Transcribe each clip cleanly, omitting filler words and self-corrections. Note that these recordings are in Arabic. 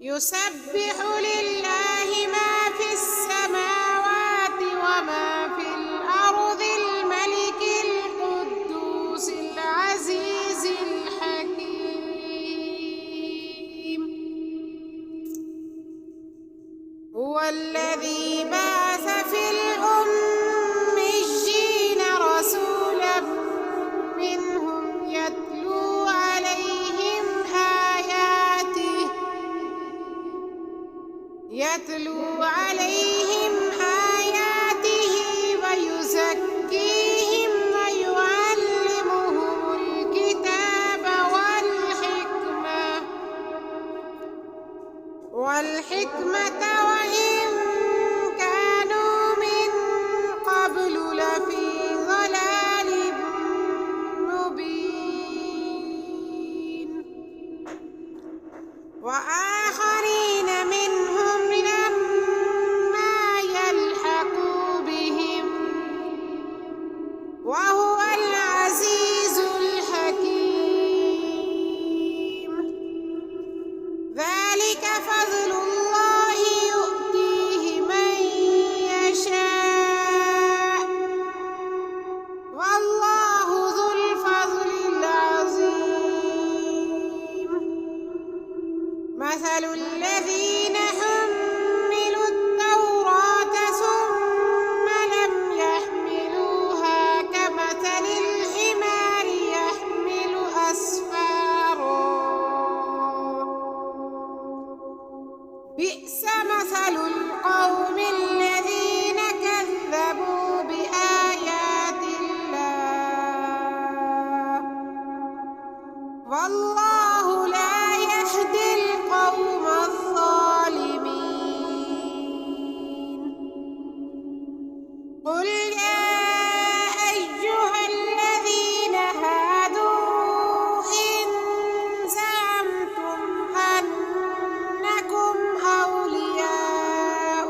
يسبح لله ما في السماوات وما في الأرض الملك القدوس العزيز الحكيم. هو الذي بعث في الأميين رسولا منهم يتلو عليهم آياته ويزكيهم ويعلمهم الكتاب والحكمة وإن كانوا من قبل لفي ضلال مبين. وآخرين منهم لما يلحقوا بهم وهو العزيز الحكيم. ذلك فضل الله يؤتيه من يشاء والله ذو الفضل العظيم. مثل الذين حملوا التوراة ثم لم يحملوها كمثل الحمار يحمل أسفارا بئس مثل القوم الذين كذبوا بآيات الله والله لا يهدي القوم الظالمين. قل يا أيها الذين هادوا إن زعمتم أنكم أولياء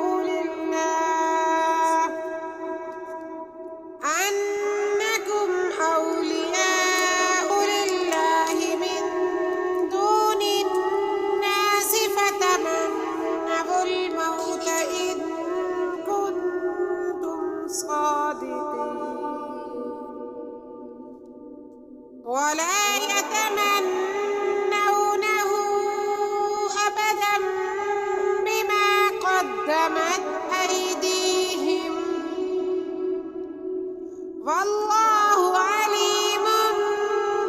لله من دون الناس فتمنوا الموت إن كنتم صادقين ولا يتمنونه أبدا بما قدمت أيديهم والله عليم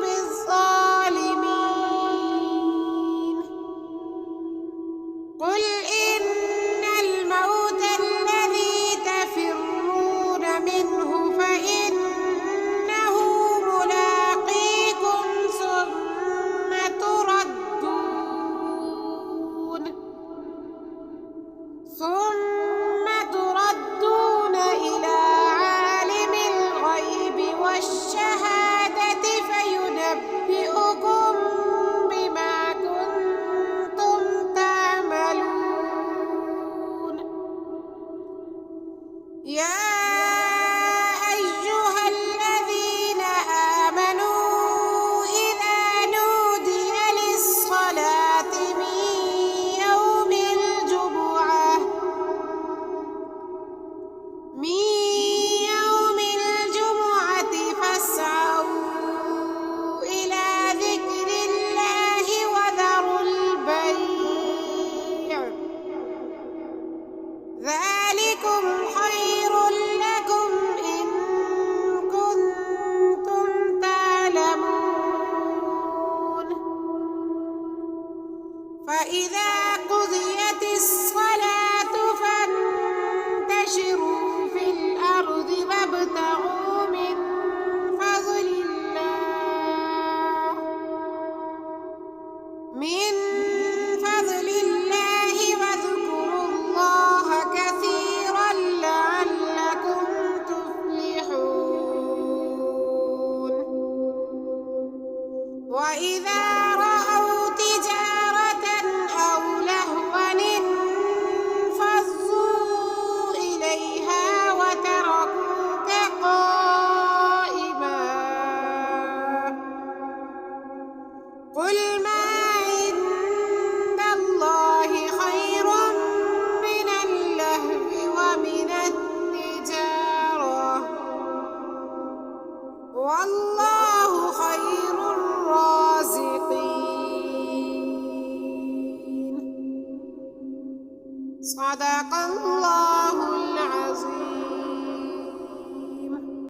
بالظالمين. قل إن الموت الذي تفرون منه فإنه ملاقيكم ثم تردون إلى عالم الغيب والشهادة فينبئكم بما كنتم تعملون. يا أيها الذين آمنوا إذا نودي للصلاة من يوم الجمعة فاسعوا إلى ذكر الله وذروا البيع ذلكم خير لكم إن كنتم تعلمون. فإذا قضيت الصلاة فانتشروا في الأرض وابتغوا من فضل الله واذكروا الله كثيرا لعلكم تفلحون. وإذا رأوا تجارة أو لهوا صدق الله العظيم.